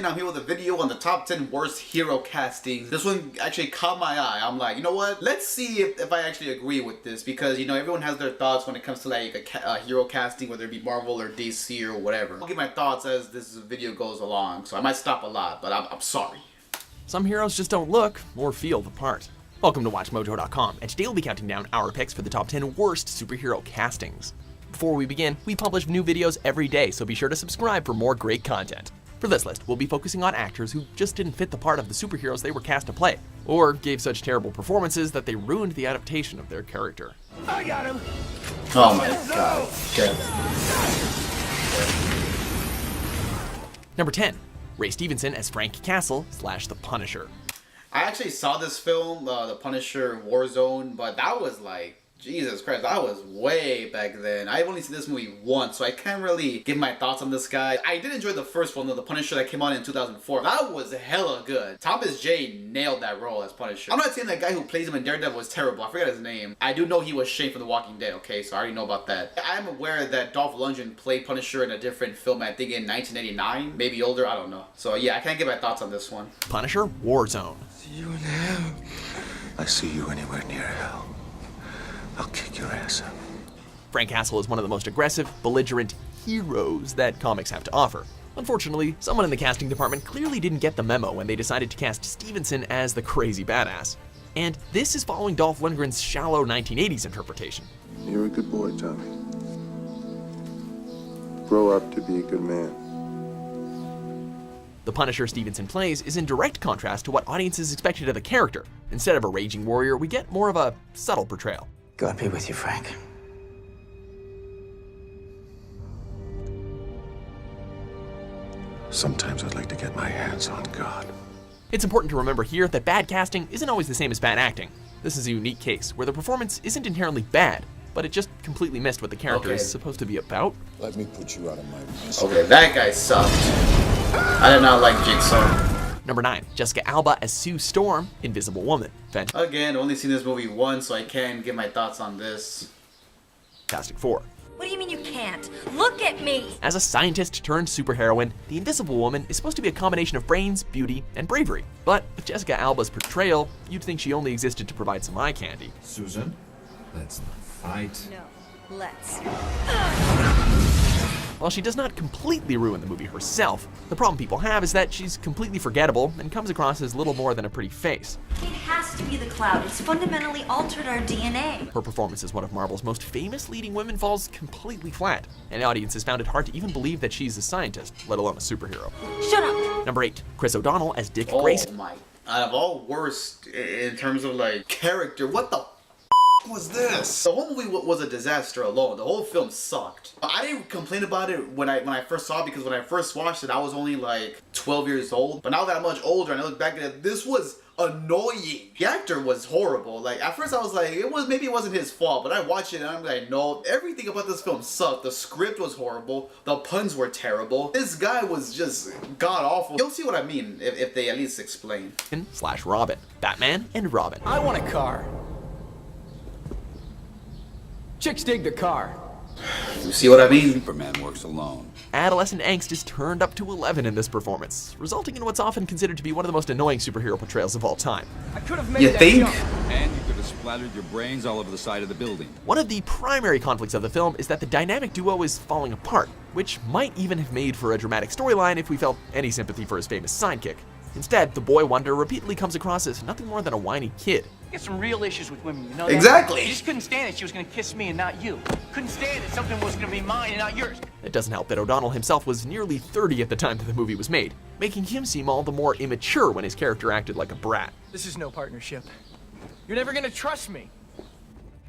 I'm here with a video on the top 10 worst hero castings. This one actually caught my eye. I'm like, you know what? Let's see if I actually agree with this, because, you know, everyone has their thoughts when it comes to like a hero casting, whether it be Marvel or DC or whatever. I'll give my thoughts as this video goes along, so I might stop a lot, but I'm sorry. Some heroes just don't look or feel the part. Welcome to WatchMojo.com, and today we'll be counting down our picks for the top 10 worst superhero castings. Before we begin, we publish new videos every day, so be sure to subscribe for more great content. For this list, we'll be focusing on actors who just didn't fit the part of the superheroes they were cast to play, or gave such terrible performances that they ruined the adaptation of their character. I got him! Oh my god. Okay. Number 10. Ray Stevenson as Frank Castle / The Punisher. I actually saw this film, The Punisher Warzone, but that was like, Jesus Christ, that was way back then. I've only seen this movie once, so I can't really give my thoughts on this guy. I did enjoy the first one, though, The Punisher, that came out in 2004. That was hella good. Thomas J. nailed that role as Punisher. I'm not saying that guy who plays him in Daredevil was terrible. I forgot his name. I do know he was Shane from The Walking Dead, okay, so I already know about that. I'm aware that Dolph Lundgren played Punisher in a different film, I think in 1989, maybe older, I don't know. So yeah, I can't give my thoughts on this one. Punisher Warzone. See you in hell. I see you anywhere near hell, I'll kick your ass up. Frank Castle is one of the most aggressive, belligerent heroes that comics have to offer. Unfortunately, someone in the casting department clearly didn't get the memo when they decided to cast Stevenson as the crazy badass. And this is following Dolph Lundgren's shallow 1980s interpretation. You're a good boy, Tommy. Grow up to be a good man. The Punisher Stevenson plays is in direct contrast to what audiences expected of the character. Instead of a raging warrior, we get more of a subtle portrayal. God be with you, Frank. Sometimes I'd like to get my hands on God. It's important to remember here that bad casting isn't always the same as bad acting. This is a unique case where the performance isn't inherently bad, but it just completely missed what the character is supposed to be about. Let me put you out of my misery. Okay, that guy sucked. I did not like Jigsaw. Number 9. Jessica Alba as Sue Storm, Invisible Woman. Again, only seen this movie once, so I can't give my thoughts on this. Fantastic Four. What do you mean you can't? Look at me! As a scientist turned superheroine, the Invisible Woman is supposed to be a combination of brains, beauty, and bravery. But with Jessica Alba's portrayal, you'd think she only existed to provide some eye candy. Susan, let's not fight. No, let's. While she does not completely ruin the movie herself, the problem people have is that she's completely forgettable and comes across as little more than a pretty face. It has to be the cloud. It's fundamentally altered our DNA. Her performance as one of Marvel's most famous leading women falls completely flat, and audiences found it hard to even believe that she's a scientist, let alone a superhero. Shut up! Number 8. Chris O'Donnell as Dick Oh Grayson. my, out of all worst in terms of like character, what the was this? The whole movie was a disaster alone. The whole film sucked. I didn't complain about it when I first saw it, because when I first watched it, I was only like 12 years old. But now that I'm much older and I look back at it, this was annoying. The actor was horrible. Like at first I was like, maybe it wasn't his fault, but I watched it and I'm like, no, everything about this film sucked. The script was horrible. The puns were terrible. This guy was just god awful. You'll see what I mean if they at least explain. / Robin. Batman and Robin. I want a car. Chicks dig the car. You see what I mean? Superman works alone. Adolescent angst is turned up to 11 in this performance, resulting in what's often considered to be one of the most annoying superhero portrayals of all time. I could have made You that think? jump. And you could have splattered your brains all over the side of the building. One of the primary conflicts of the film is that the dynamic duo is falling apart, which might even have made for a dramatic storyline if we felt any sympathy for his famous sidekick. Instead, the boy wonder repeatedly comes across as nothing more than a whiny kid. Get some real issues with women, you know that? Exactly. You just couldn't stand it she was gonna kiss me and not you. Couldn't stand it something was gonna be mine and not yours. It doesn't help that O'Donnell himself was nearly 30 at the time that the movie was made, making him seem all the more immature when his character acted like a brat. This is no partnership. You're never gonna trust me.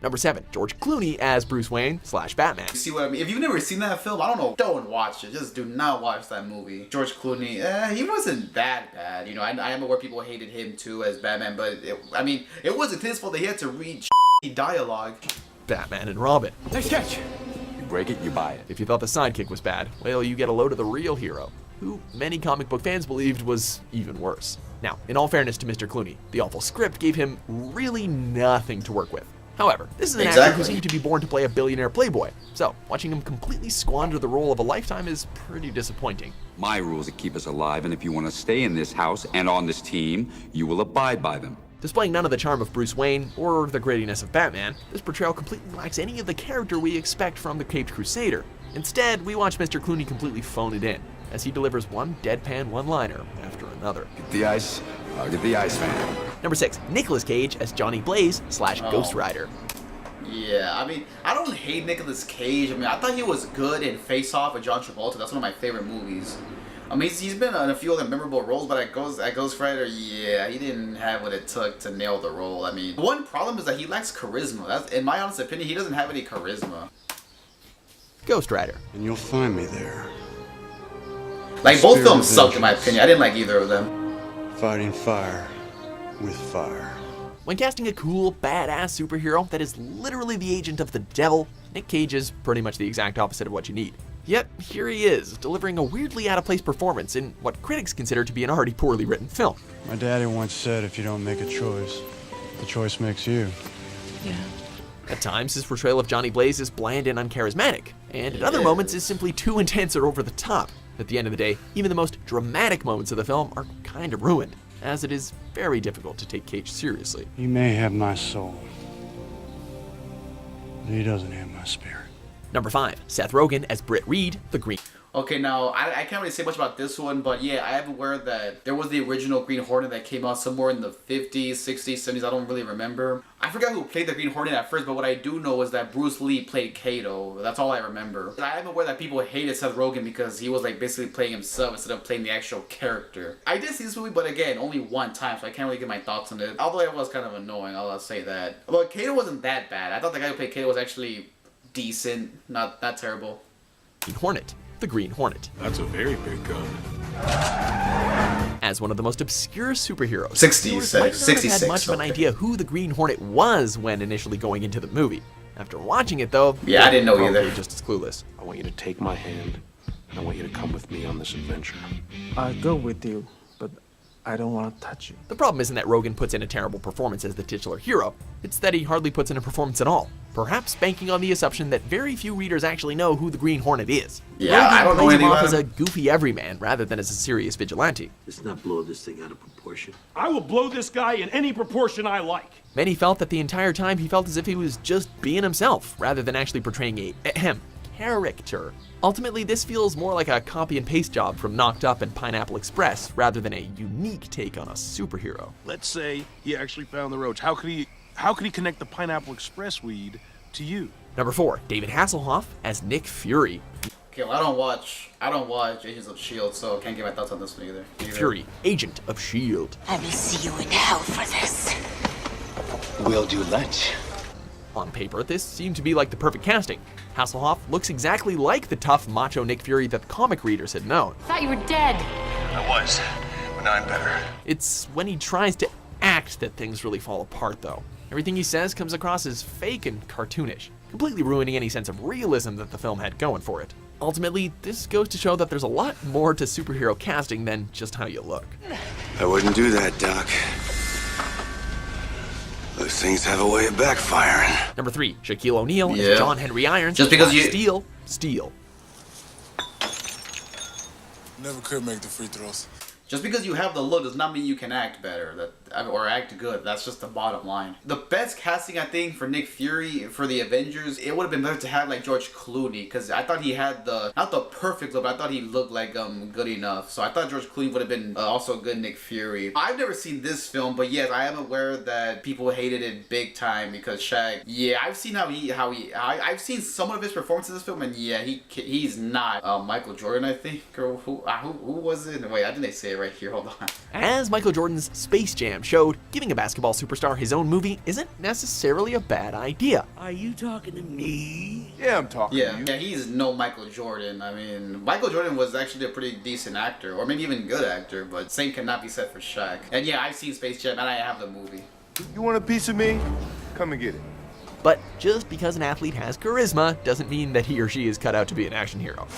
Number 7. George Clooney as Bruce Wayne / Batman. You see what I mean? If you've never seen that film, I don't know, don't watch it. Just do not watch that movie. George Clooney, he wasn't that bad. You know, I am aware people hated him too as Batman, but it wasn't his fault that he had to read dialogue. Batman and Robin. Nice catch. You break it, you buy it. If you thought the sidekick was bad, well, you get a load of the real hero, who many comic book fans believed was even worse. Now, in all fairness to Mr. Clooney, the awful script gave him really nothing to work with. However, this is an actor who seemed to be born to play a billionaire playboy, so watching him completely squander the role of a lifetime is pretty disappointing. My rules that keep us alive, and if you want to stay in this house and on this team, you will abide by them. Displaying none of the charm of Bruce Wayne or the grittiness of Batman, this portrayal completely lacks any of the character we expect from the Caped Crusader. Instead, we watch Mr. Clooney completely phone it in, as he delivers one deadpan one-liner after another. Get the ice, I'll get the ice man. Number 6, Nicolas Cage as Johnny Blaze / Ghost Rider. Yeah, I mean, I don't hate Nicolas Cage. I mean, I thought he was good in Face Off with John Travolta. That's one of my favorite movies. I mean, he's been in a few other memorable roles, but at Ghost Rider, yeah, he didn't have what it took to nail the role. I mean, one problem is that he lacks charisma. That's, in my honest opinion, he doesn't have any charisma. Ghost Rider. And you'll find me there. Like, both films sucked in my opinion. I didn't like either of them. Fighting fire with fire. When casting a cool, badass superhero that is literally the agent of the devil, Nick Cage is pretty much the exact opposite of what you need. Yet, here he is, delivering a weirdly out-of-place performance in what critics consider to be an already poorly written film. My daddy once said if you don't make a choice, the choice makes you. Yeah. At times, his portrayal of Johnny Blaze is bland and uncharismatic, and at other moments is simply too intense or over the top. At the end of the day, even the most dramatic moments of the film are kind of ruined, as it is very difficult to take Cage seriously. He may have my soul, but he doesn't have my spirit. Number 5, Seth Rogen as Britt Reed, the Green. Okay, now, I can't really say much about this one, but yeah, I am aware that there was the original Green Hornet that came out somewhere in the 50s, 60s, 70s, I don't really remember. I forgot who played the Green Hornet at first, but what I do know is that Bruce Lee played Kato. That's all I remember. I am aware that people hated Seth Rogen because he was like basically playing himself instead of playing the actual character. I did see this movie, but again, only one time, so I can't really get my thoughts on it. Although it was kind of annoying, I'll say that. But Kato wasn't that bad. I thought the guy who played Kato was actually decent, not terrible. Green Hornet, the Green Hornet. That's a very big gun. As one of the most obscure superheroes, 66, might not have 66, had much of an idea who the Green Hornet was when initially going into the movie. After watching it though, yeah, I didn't know either. Just as clueless. I want you to take my hand, and I want you to come with me on this adventure. I'll go with you, but I don't want to touch you. The problem isn't that Rogen puts in a terrible performance as the titular hero, it's that he hardly puts in a performance at all. Perhaps banking on the assumption that very few readers actually know who the Green Hornet is. Yeah, Rogen I don't know plays him anything off about as a him. goofy everyman rather than as a serious vigilante. Let's not blow this thing out of proportion. I will blow this guy in any proportion I like. Many felt that the entire time he felt as if he was just being himself, rather than actually portraying a character. Ultimately, this feels more like a copy and paste job from Knocked Up and Pineapple Express, rather than a unique take on a superhero. Let's say he actually found the roach. How could he connect the Pineapple Express weed to you? Number 4, David Hasselhoff as Nick Fury. Okay, well, I don't watch Agents of S.H.I.E.L.D., so I can't get my thoughts on this one either. Fury, Agent of S.H.I.E.L.D. I will see you in hell for this. We'll do lunch. On paper, this seemed to be like the perfect casting. Hasselhoff looks exactly like the tough, macho Nick Fury that the comic readers had known. Thought you were dead. I was, but now I'm better. It's when he tries to act that things really fall apart, though. Everything he says comes across as fake and cartoonish, completely ruining any sense of realism that the film had going for it. Ultimately, this goes to show that there's a lot more to superhero casting than just how you look. I wouldn't do that, Doc. Those things have a way of backfiring. Number 3, Shaquille O'Neal Yeah. as John Henry Irons. Just because you- Steal. Never could make the free throws. Just because you have the look does not mean you can act better or act good. That's just the bottom line. The best casting, I think, for Nick Fury for the Avengers, it would have been better to have like George Clooney, because I thought he had not the perfect look, but I thought he looked like good enough. So I thought George Clooney would have been also a good Nick Fury. I've never seen this film, but yes, I am aware that people hated it big time because Shaq. Yeah, I've seen I've seen some of his performance in this film, and yeah, he's not Michael Jordan, I think, or who was it? Wait, I think they say it right here. Hold on. As Michael Jordan's Space Jam showed, giving a basketball superstar his own movie isn't necessarily a bad idea. Are you talking to me? Yeah, I'm talking to you. Yeah, he's no Michael Jordan. I mean, Michael Jordan was actually a pretty decent actor, or maybe even good actor, but same cannot be said for Shaq. And yeah, I've seen Space Jam, and I have the movie. You want a piece of me? Come and get it. But just because an athlete has charisma doesn't mean that he or she is cut out to be an action hero.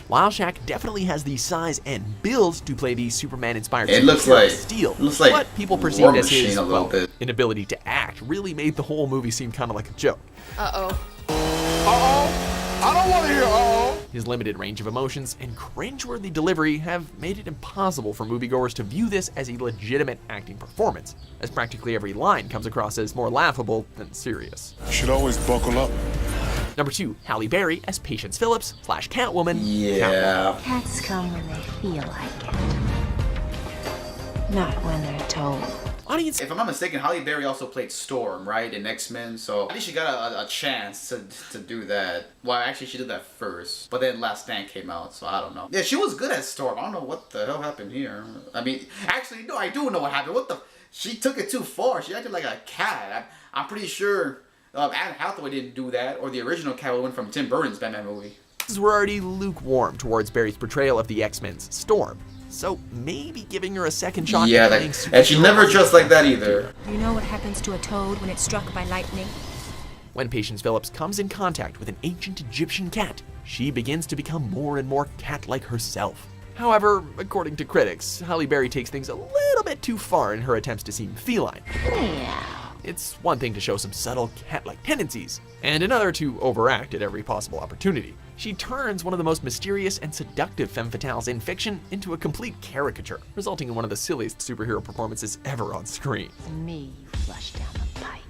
While Shaq definitely has the size and build to play the Superman-inspired It looks like Steel, like what people War perceived as his Machine a little bit. inability to act really made the whole movie seem kind of like a joke. Uh-oh. I don't want to hear uh-oh. His limited range of emotions and cringeworthy delivery have made it impossible for moviegoers to view this as a legitimate acting performance, as practically every line comes across as more laughable than serious. You should always buckle up. Number 2, Halle Berry as Patience Phillips / Catwoman. Yeah. Cats come when they feel like it, not when they're told. Audience, If I'm not mistaken, Halle Berry also played Storm, right, in X-Men, so at least she got a chance to do that. Well, actually, she did that first, but then Last Stand came out, so I don't know. Yeah, she was good at Storm. I don't know what the hell happened here. I mean, actually, no, I do know what happened. What the? She took it too far. She acted like a cat. I'm pretty sure Anne Hathaway didn't do that, or the original Catwoman from Tim Burton's Batman movie. we're already lukewarm towards Barry's portrayal of the X-Men's Storm. So maybe giving her a second shot. Yeah, and she never dressed like that either. Do you know what happens to a toad when it's struck by lightning? When Patience Phillips comes in contact with an ancient Egyptian cat, she begins to become more and more cat-like herself. However, according to critics, Halle Berry takes things a little bit too far in her attempts to seem feline. Yeah. It's one thing to show some subtle cat-like tendencies, and another to overact at every possible opportunity. She turns one of the most mysterious and seductive femme fatales in fiction into a complete caricature, resulting in one of the silliest superhero performances ever on screen. To me, you flush down the pipes.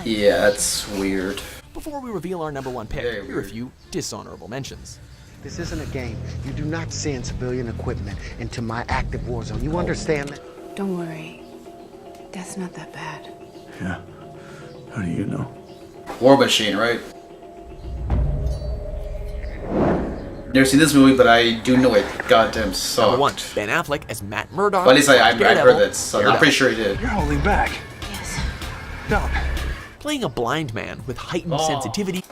Yeah, that's weird. Before we reveal our number one pick, here are a few dishonorable mentions. This isn't a game. You do not send civilian equipment into my active war zone. You understand that? Don't worry. That's not that bad. Yeah. How do you know? War Machine, right? Never seen this movie, but I do know it goddamn sucked. Number 1, Ben Affleck as Matt Murdock. Well, at least I heard that sucked. I'm pretty sure he did. You're holding back. Yes. Don't. Playing a blind man with heightened sensitivity.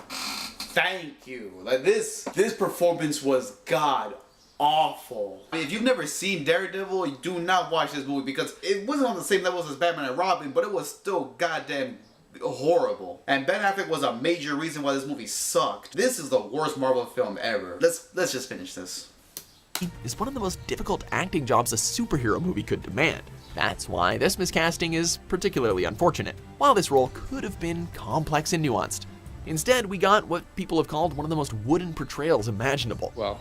Thank you. Like this performance was god awful. I mean, if you've never seen Daredevil, you do not watch this movie because it wasn't on the same levels as Batman and Robin, but it was still goddamn horrible. And Ben Affleck was a major reason why this movie sucked. This is the worst Marvel film ever. Let's just finish this. Is one of the most difficult acting jobs a superhero movie could demand. That's why this miscasting is particularly unfortunate. While this role could have been complex and nuanced, instead we got what people have called one of the most wooden portrayals imaginable. Well,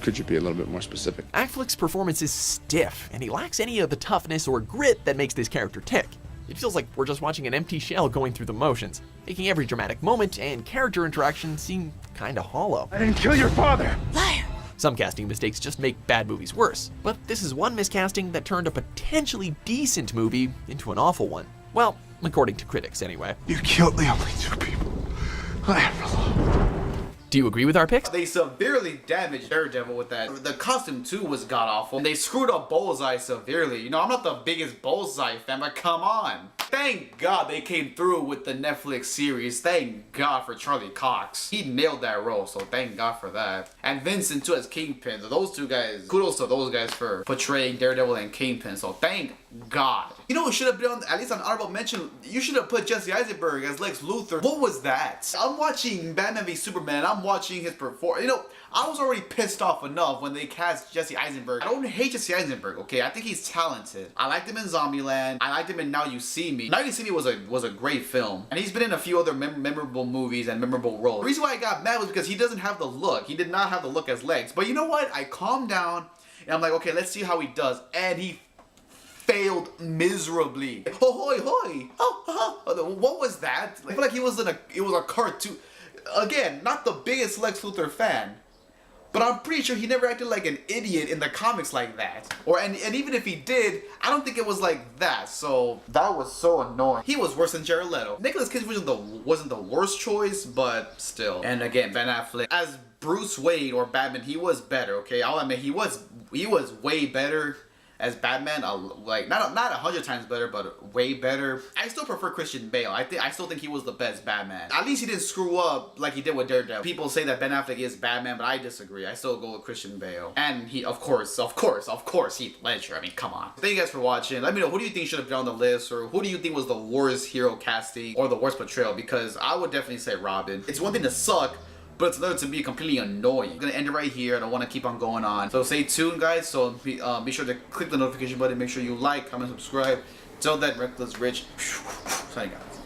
could you be a little bit more specific? Affleck's performance is stiff, and he lacks any of the toughness or grit that makes this character tick. It feels like we're just watching an empty shell going through the motions, making every dramatic moment and character interaction seem kinda hollow. I didn't kill your father! Liar! Some casting mistakes just make bad movies worse, but this is one miscasting that turned a potentially decent movie into an awful one. Well, according to critics anyway. You killed the only two people I ever loved. Do you agree with our picks? They severely damaged Daredevil with that. The costume too was god awful. They screwed up Bullseye severely. You know, I'm not the biggest Bullseye fan, but come on. Thank God they came through with the Netflix series. Thank God for Charlie Cox. He nailed that role, so thank God for that. And Vincent too as Kingpin. So those two guys, kudos to those guys for portraying Daredevil and Kingpin. So thank God. You know what should have been on, at least on honorable mention? You should have put Jesse Eisenberg as Lex Luthor. What was that? I'm watching Batman v Superman and I'm watching his performance. You know, I was already pissed off enough when they cast Jesse Eisenberg. I don't hate Jesse Eisenberg, okay? I think he's talented. I liked him in Zombieland. I liked him in Now You See Me. Now You See Me was a great film. And he's been in a few other memorable movies and memorable roles. The reason why I got mad was because he doesn't have the look. He did not have the look as Lex. But you know what? I calmed down and I'm like, okay, let's see how he does. And he failed miserably. Ho hoi hoi. Oh, what was that? I feel like it was a cartoon. Again, not the biggest Lex Luthor fan, but I'm pretty sure he never acted like an idiot in the comics like that. And even if he did, I don't think it was like that. So that was so annoying. He was worse than Jared Leto. Nicolas Cage wasn't the worst choice, but still. And again, Ben Affleck as Bruce Wayne or Batman, he was better. Okay, I'll admit he was way better as Batman, like not 100 times better, but way better. I still prefer Christian Bale. I still think he was the best Batman. At least he didn't screw up like he did with Daredevil. People say that Ben Affleck is Batman, but I disagree. I still go with Christian Bale. And he, of course, Heath Ledger. I mean, come on. Thank you guys for watching. Let me know, who do you think should have been on the list, or who do you think was the worst hero casting or the worst portrayal? Because I would definitely say Robin. It's one thing to suck, but it's another to be completely annoying. I'm gonna end it right here. I don't want to keep on going on. So stay tuned, guys. So be sure to click the notification button. Make sure you like, comment, subscribe. Till then, REKLEZ Rich. Signing out.